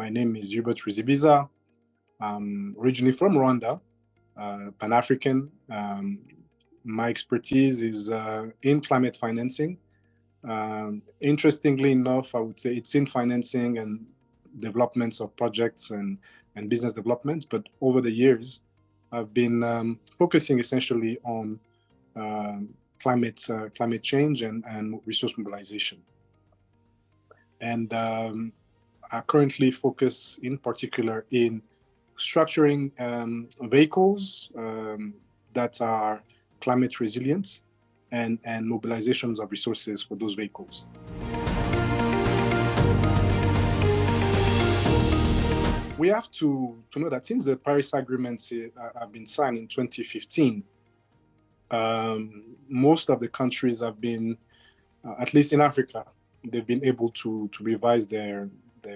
My name is Hubert Ruzibiza. I'm originally from Rwanda, Pan-African. My expertise is in climate financing. Interestingly enough, I would say it's in financing and developments of projects and business development. But over the years, I've been focusing essentially on climate change and resource mobilization. And I currently focus in particular in structuring vehicles that are climate resilient and mobilizations of resources for those vehicles. We have to know that since the Paris agreements have been signed in 2015, most of the countries have been, at least in Africa, they've been able to revise their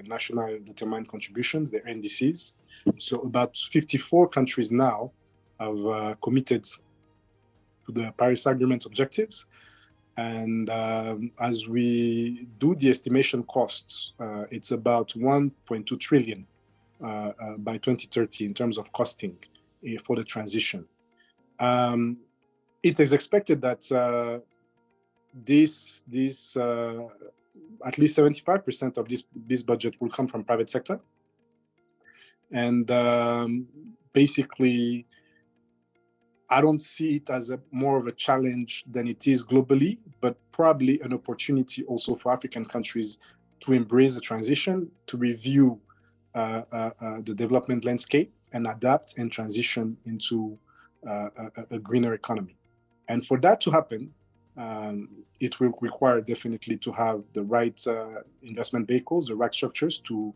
national determined contributions, their NDCs. So about 54 countries now have committed to the Paris Agreement objectives. And as we do the estimation costs, it's about 1.2 trillion by 2030 in terms of costing for the transition. It is expected that this at least 75% of this budget will come from private sector. And basically, I don't see it as more of a challenge than it is globally, but probably an opportunity also for African countries to embrace the transition, to review the development landscape and adapt and transition into a greener economy. And for that to happen, it will require definitely to have the right investment vehicles, the right structures to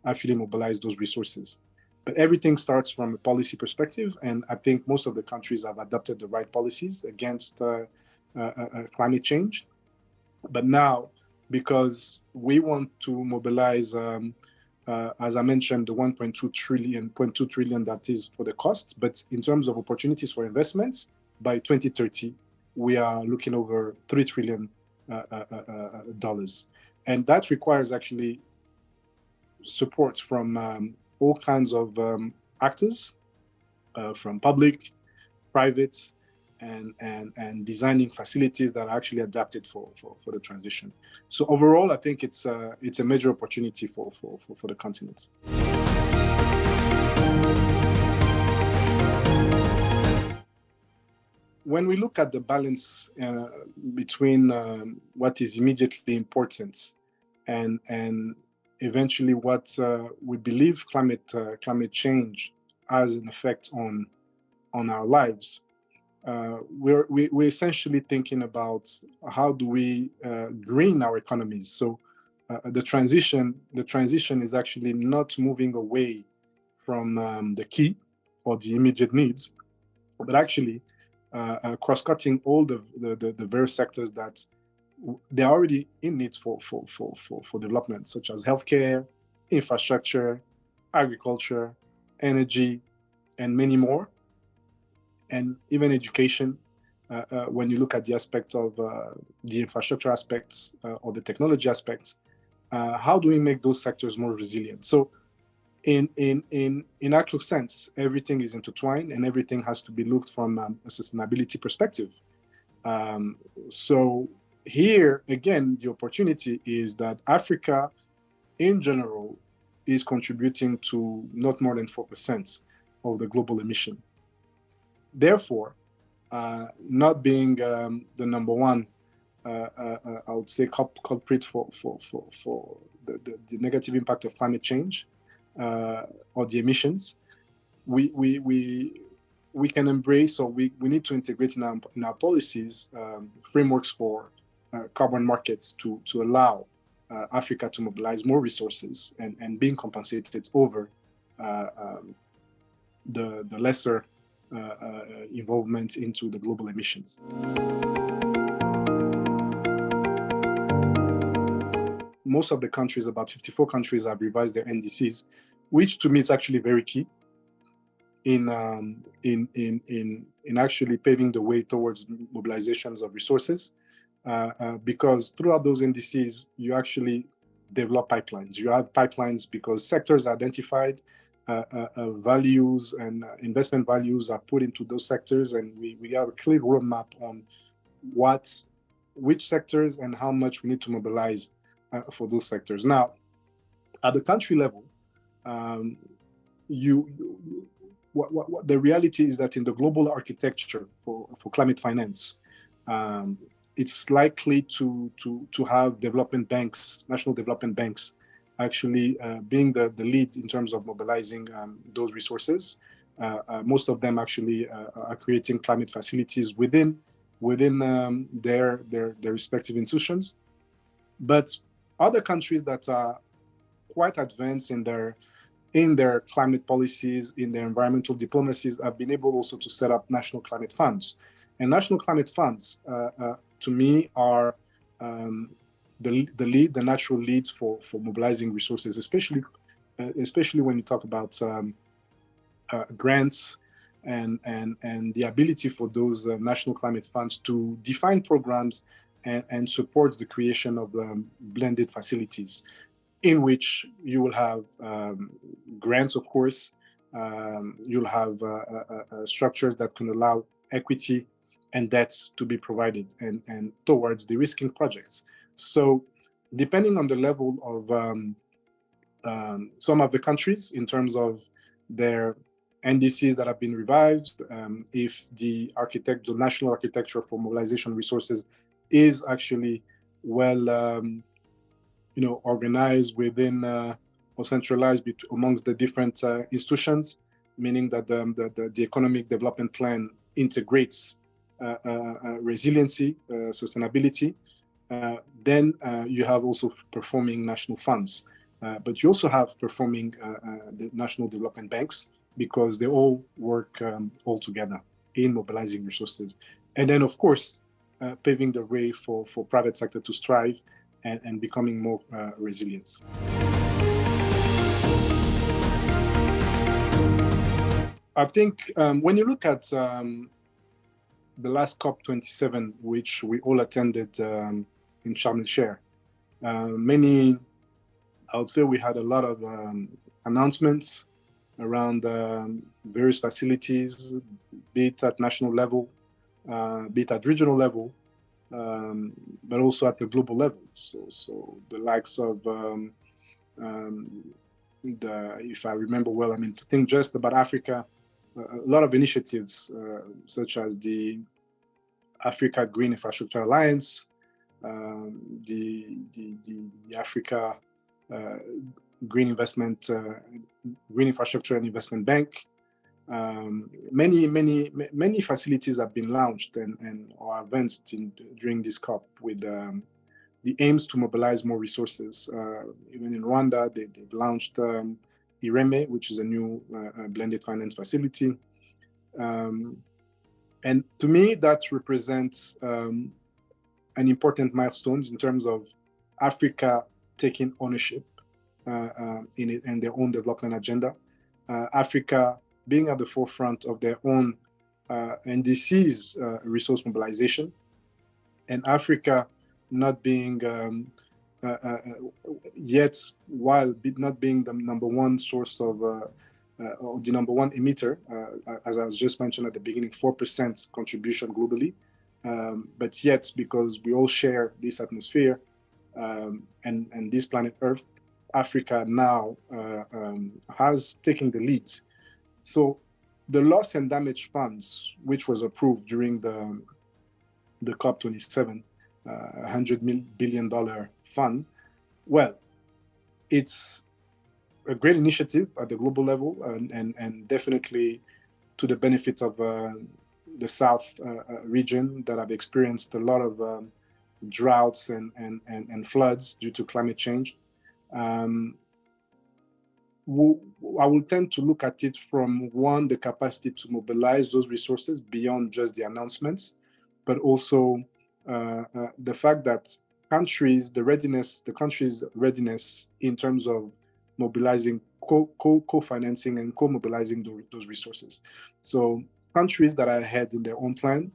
actually mobilize those resources. But everything starts from a policy perspective, and I think most of the countries have adopted the right policies against climate change. But now, because we want to mobilize, as I mentioned, the 1.2 trillion that is for the cost, but in terms of opportunities for investments, by 2030, we are looking over $3 trillion. And that requires actually support from all kinds of actors, from public, private, and designing facilities that are actually adapted for the transition. So overall, I think it's a major opportunity for the continent. When we look at the balance between what is immediately important and eventually what we believe climate change has an effect on our lives, we're essentially thinking about how do we green our economies. So the transition is actually not moving away from the key or the immediate needs, but actually cross-cutting all the various sectors that they're already in need for development, such as healthcare, infrastructure, agriculture, energy, and many more, and even education. When you look at the aspect of the infrastructure aspects or the technology aspects, how do we make those sectors more resilient? So in actual sense, everything is intertwined and everything has to be looked from a sustainability perspective. So here, again, the opportunity is that Africa, in general, is contributing to not more than 4% of the global emission. Therefore, not being the number one, I would say, culprit for the negative impact of climate change or the emissions, we can embrace, or we need to integrate in our policies frameworks for carbon markets to allow Africa to mobilize more resources and being compensated over the lesser involvement into the global emissions. Most of the countries, about 54 countries, have revised their NDCs, which to me is actually very key in actually paving the way towards mobilizations of resources, because throughout those NDCs, you actually develop pipelines. You have pipelines because sectors are identified, values and investment values are put into those sectors, and we have a clear roadmap on which sectors and how much we need to mobilize for those sectors. Now, at the country level, the reality is that in the global architecture for climate finance, it's likely to have development banks, national development banks, actually being the lead in terms of mobilizing those resources. Most of them actually are creating climate facilities within their respective institutions. But other countries that are quite advanced in their climate policies, in their environmental diplomacies, have been able also to set up national climate funds. And national climate funds, to me, are the natural leads for mobilizing resources, especially when you talk about grants and the ability for those national climate funds to define programs and support the creation of blended facilities, in which you will have grants, of course. You'll have structures that can allow equity and debts to be provided and towards de-risking projects. So depending on the level of some of the countries in terms of their NDCs that have been revised, if the national architecture for mobilization resources is actually well organized within or centralized amongst the different institutions, meaning that the economic development plan integrates resiliency, sustainability, then you have also performing national funds. But you also have performing the national development banks, because they all work all together in mobilizing resources. And then, of course, paving the way for private sector to strive and becoming more resilient. I think when you look at the last COP27, which we all attended in Sharm el-Sheikh, I would say we had a lot of announcements around various facilities, be it at national level, be it at regional level, but also at the global level. So the likes of, if I remember well, to think just about Africa, a lot of initiatives such as the Africa Green Infrastructure Alliance, the Africa Green Infrastructure and Investment Bank. Many facilities have been launched or advanced during this COP with the aims to mobilize more resources. Even in Rwanda, they've launched IREME, which is a new blended finance facility. And to me, that represents an important milestone in terms of Africa taking ownership in their own development agenda. Africa being at the forefront of their own NDC's resource mobilization, and Africa not being yet, while not being the number one source of, or the number one emitter, as I was just mentioned at the beginning, 4% contribution globally, but yet, because we all share this atmosphere and this planet Earth, Africa now has taken the lead. So the loss and damage funds, which was approved during the COP27, $100 billion fund, well, it's a great initiative at the global level and definitely to the benefit of the South region that have experienced a lot of droughts and floods due to climate change. I will tend to look at it from the capacity to mobilize those resources beyond just the announcements, but also the fact that the country's readiness in terms of mobilizing, co-financing and co-mobilizing those resources. So countries that are ahead in their own plan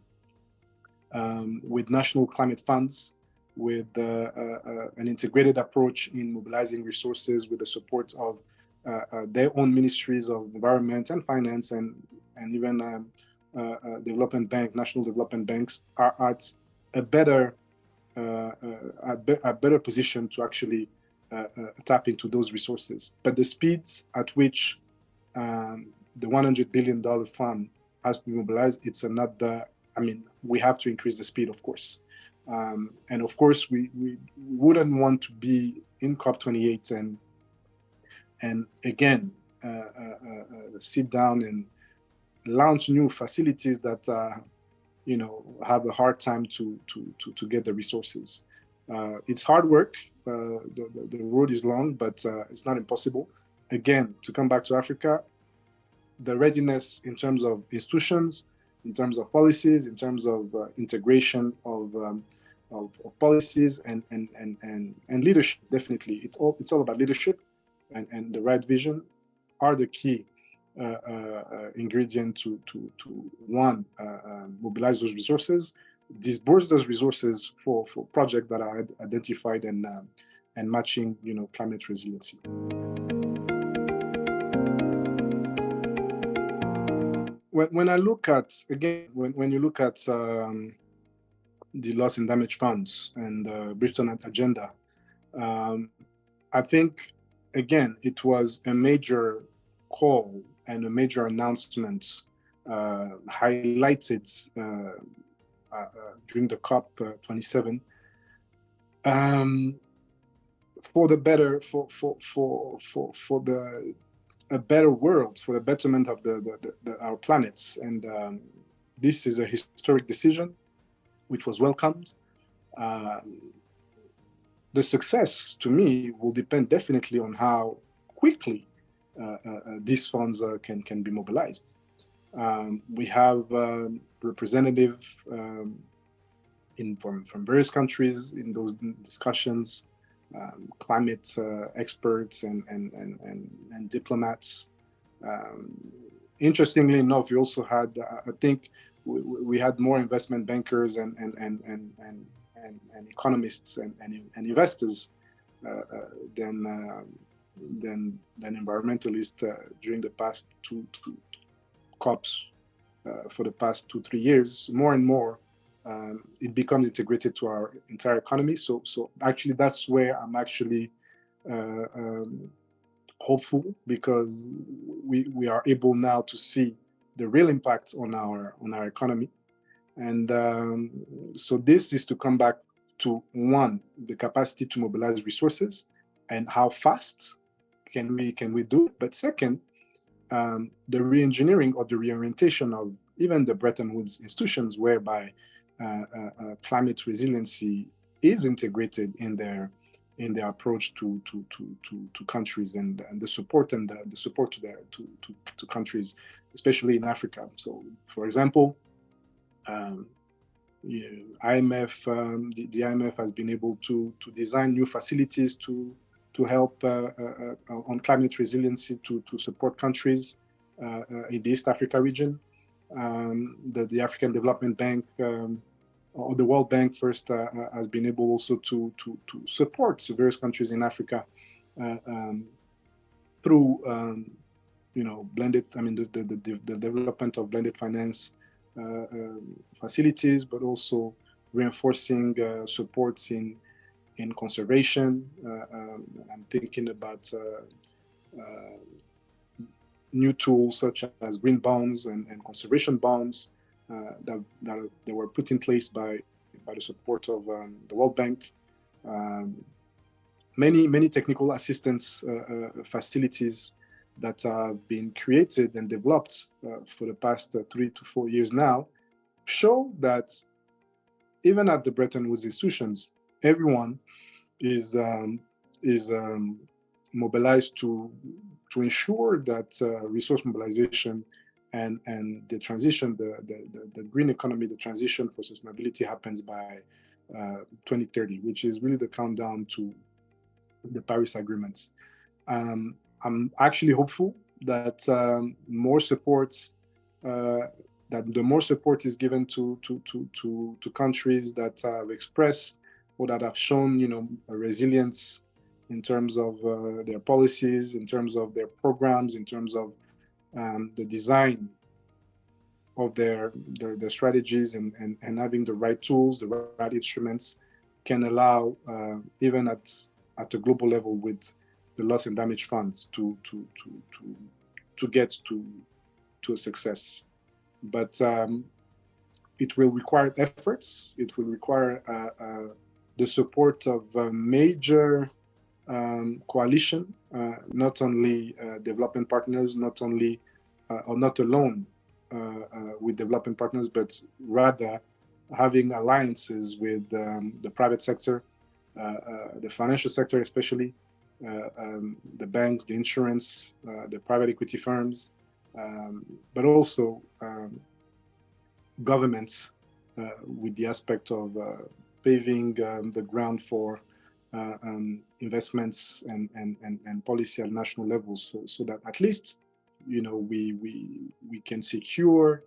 with national climate funds, with an integrated approach in mobilizing resources with the support of their own ministries of environment and finance and even development bank, national development banks are at a better position to actually tap into those resources. But the speed at which the $100 billion fund has to be mobilized, it's another, I mean, we have to increase the speed, of course. And of course, we wouldn't want to be in COP28 and again, sit down and launch new facilities that have a hard time to get the resources. It's hard work. The road is long, but it's not impossible. Again, to come back to Africa, the readiness in terms of institutions, in terms of policies, in terms of integration of policies and leadership. Definitely, it's all about leadership and the right vision are the key ingredient to one, mobilize those resources, disburse those resources for projects that are identified and matching climate resiliency. When I look at, again, when you look at the loss and damage funds and the Bridgetown agenda, I think, again, it was a major call and a major announcement highlighted during the COP27 for the better, for a better world, for the betterment of our planets. And this is a historic decision, which was welcomed. The success, to me, will depend definitely on how quickly these funds can be mobilized. We have representatives from various countries in those discussions, climate experts and diplomats. Interestingly enough, we also had, I think, we had more investment bankers and economists and investors than environmentalists during the past two COPs for the past 2-3 years. More and more, it becomes integrated to our entire economy. So actually, that's where I'm actually hopeful, because we are able now to see the real impact on our economy. And so this is to come back to, one, the capacity to mobilize resources and how fast can we do it. But second, the re-engineering or the reorientation of even the Bretton Woods institutions, whereby climate resiliency is integrated in their approach to countries and the support the support to countries, especially in Africa. So, for example, IMF, the IMF has been able to design new facilities to help on climate resiliency to support countries in the East Africa region. The African Development Bank or the World Bank first has been able also to support various countries in Africa through blended, the development of blended finance facilities, but also reinforcing supports in conservation. I'm thinking about new tools such as green bonds and conservation bonds that were put in place by the support of the World Bank. Many technical assistance facilities that have been created and developed for the past 3 to 4 years now show that even at the Bretton Woods institutions, everyone is mobilized to ensure that resource mobilization and the transition, the green economy, the transition for sustainability happens by 2030, which is really the countdown to the Paris agreements. I'm actually hopeful that more support is given to countries that have expressed or that have shown, a resilience in terms of their policies, in terms of their programs, in terms of the design of their strategies, and having the right tools, the right instruments, can allow, even at a global level with the loss and damage funds, to get to a success. But it will require efforts. It will require the support of a major coalition, not only development partners, not only or not alone with development partners, but rather having alliances with the private sector, the financial sector especially, the banks, the insurance, the private equity firms, but also governments, with the aspect of paving the ground for investments and policy at national levels, so that at least we can secure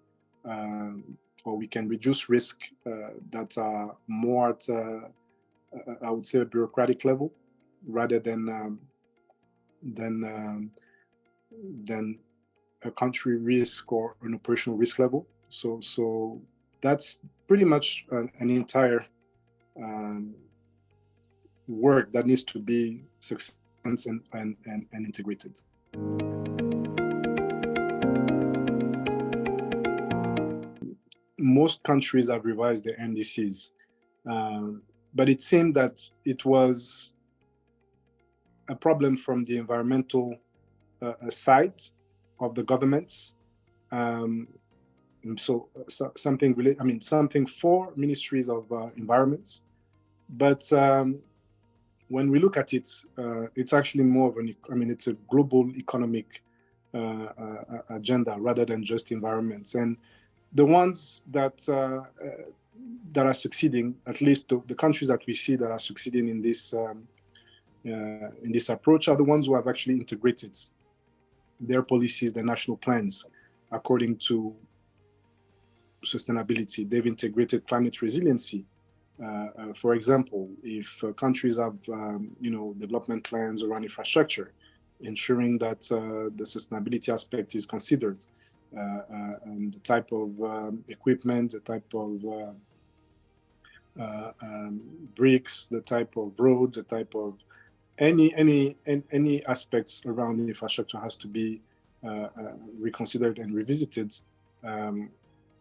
or we can reduce risk that are more at I would say a bureaucratic level, rather than a country risk or an operational risk level. So that's pretty much an entire work that needs to be successful and integrated. Most countries have revised their NDCs, but it seemed that it was a problem from the environmental side of the governments. So something for ministries of environments, but when we look at it, it's actually more of it's a global economic agenda rather than just environments. And the ones that are succeeding, at least the countries that we see that are succeeding in this approach, are the ones who have actually integrated their policies, their national plans, according to sustainability. They've integrated climate resiliency. For example, if countries have development plans around infrastructure, ensuring that the sustainability aspect is considered, and the type of equipment, the type of bricks, the type of roads, the type of any aspects around the infrastructure has to be reconsidered and revisited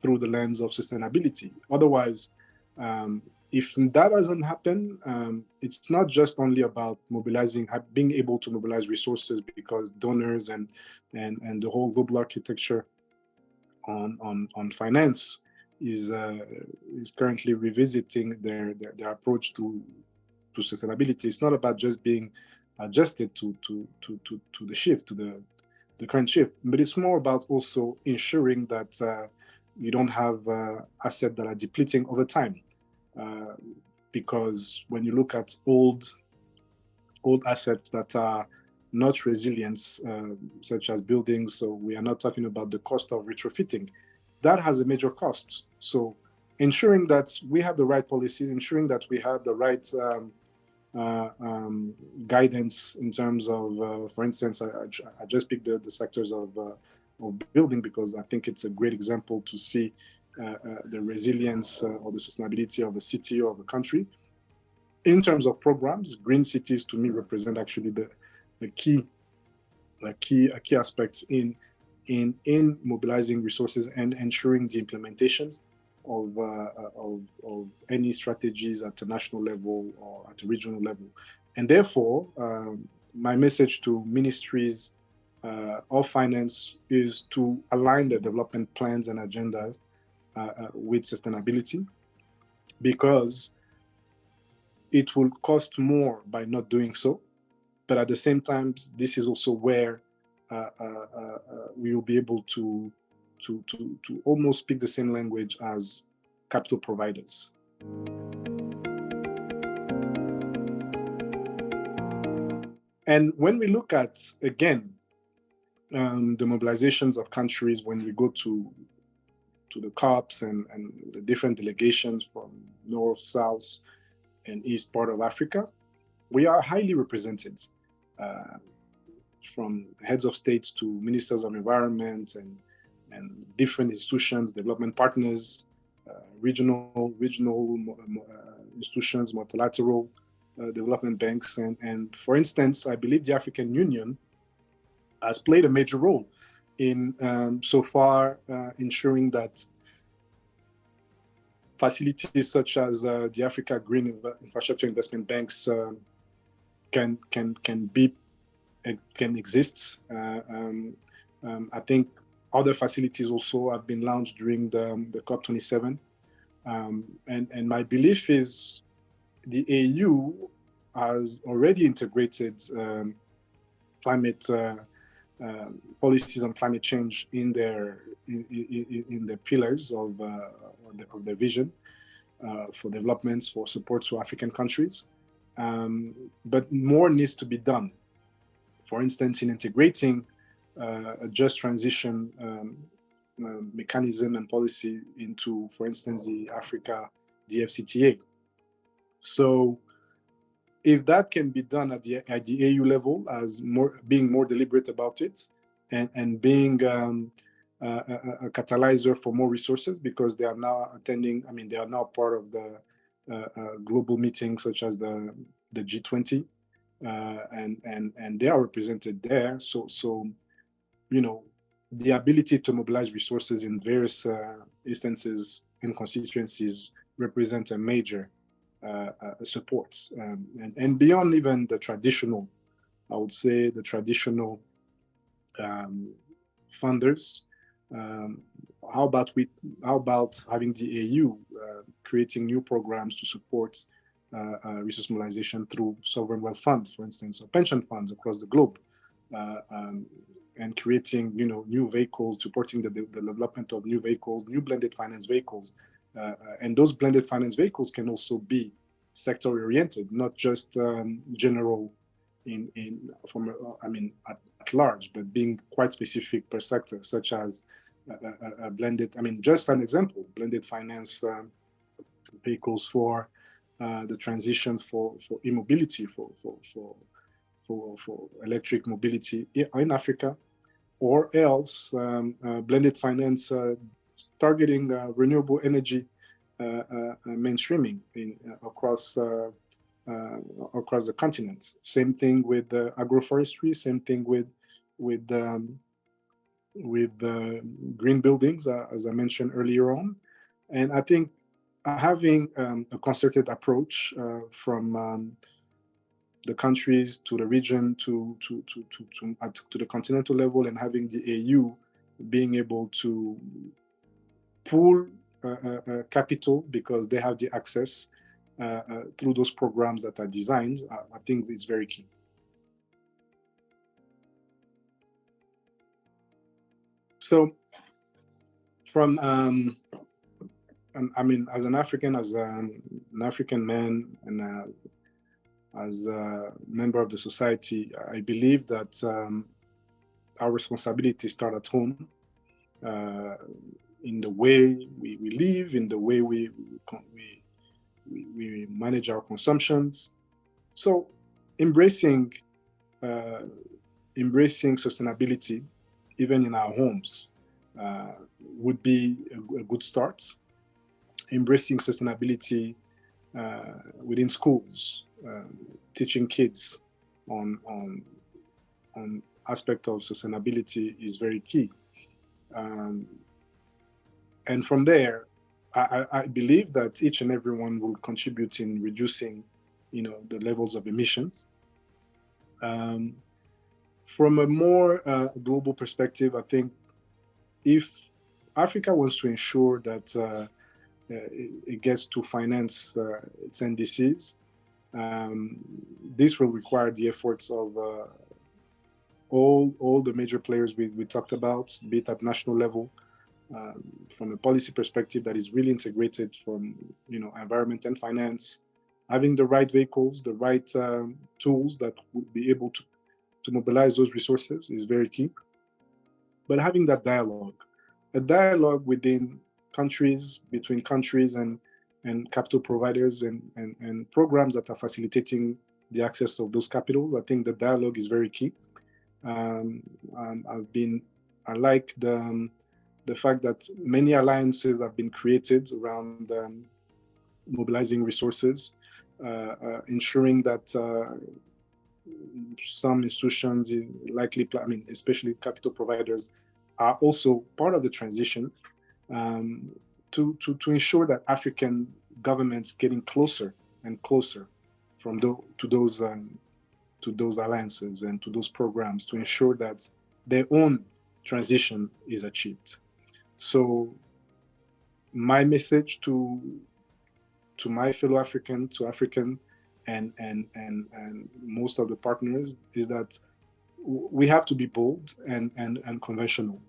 through the lens of sustainability. Otherwise, if that doesn't happen, it's not just only about being able to mobilize resources, because donors and the whole global architecture on finance is currently revisiting their approach to sustainability. It's not about just being adjusted to the shift, to the current shift, but it's more about also ensuring that you don't have assets that are depleting over time. Because when you look at old assets that are not resilient, such as buildings, so we are not talking about the cost of retrofitting, that has a major cost. So ensuring that we have the right policies, ensuring that we have the right guidance in terms of, for instance, I just picked the sectors of building, because I think it's a great example to see the resilience or the sustainability of a city or of a country. In terms of programs, green cities to me represent actually the key aspects in mobilizing resources and ensuring the implementations of any strategies at a national level or at a regional level. And therefore, my message to ministries of finance is to align their development plans and agendas with sustainability, because it will cost more by not doing so. But at the same time, this is also where we will be able to almost speak the same language as capital providers. And when we look at, again, the mobilizations of countries, when we go to the COPs and the different delegations from north, south, and east part of Africa, we are highly represented, from heads of states to ministers of environment and different institutions, development partners, regional institutions, multilateral development banks. And for instance, I believe the African Union has played a major role in so far ensuring that facilities such as the Africa Green Infrastructure Investment Banks can exist. I think other facilities also have been launched during the COP27. And my belief is the AU has already integrated climate policies on climate change in their pillars of their vision for developments, for support to African countries. But more needs to be done. For instance, in integrating a just transition mechanism and policy into, for instance, the Africa DFCTA. So if that can be done at the AU level, as being more deliberate about it, and being a catalyzer for more resources, because they are now attending, they are now part of the global meetings such as the G20, and they are represented there. So the ability to mobilize resources in various instances and constituencies represent a major support. And beyond even the traditional, I would say the traditional funders, how about having the AU creating new programs to support resource mobilization through sovereign wealth funds, for instance, or pension funds across the globe, and creating new vehicles, supporting the development of new vehicles, new blended finance vehicles, and those blended finance vehicles can also be sector oriented, not just general at large, but being quite specific per sector, such as a blended, just an example, blended finance vehicles for the transition for e-mobility, for electric mobility in Africa, or else blended finance targeting renewable energy mainstreaming across the continent. Same thing with agroforestry. Same thing with green buildings, as I mentioned earlier on. And I think having a concerted approach from the countries to the region to the continental level, and having the AU being able to pool capital because they have the access through those programs that are designed, I think is very key. So from as an African, as an African man, and as a member of the society, I believe that our responsibilities start at home, in the way we live, in the way we manage our consumptions. So embracing sustainability, even in our homes, would be a good start. Embracing sustainability within schools, teaching kids on aspect of sustainability is very key. And from there, I believe that each and everyone will contribute in reducing, the levels of emissions. From a more global perspective, I think if Africa wants to ensure that it gets to finance its NDCs, this will require the efforts of all the major players we talked about, be it at national level, from a policy perspective that is really integrated from environment and finance, having the right vehicles, the right tools that would be able to mobilize those resources is very key. But having that dialogue, a dialogue within countries, between countries, and and capital providers and programs that are facilitating the access of those capitals. I think the dialogue is very key. I like the fact that many alliances have been created around mobilizing resources, ensuring that some institutions, likely, especially capital providers, are also part of the transition to ensure that African governments getting closer and closer to those alliances and to those programs to ensure that their own transition is achieved. So my message to my fellow African, to African and most of the partners is that we have to be bold and conventional.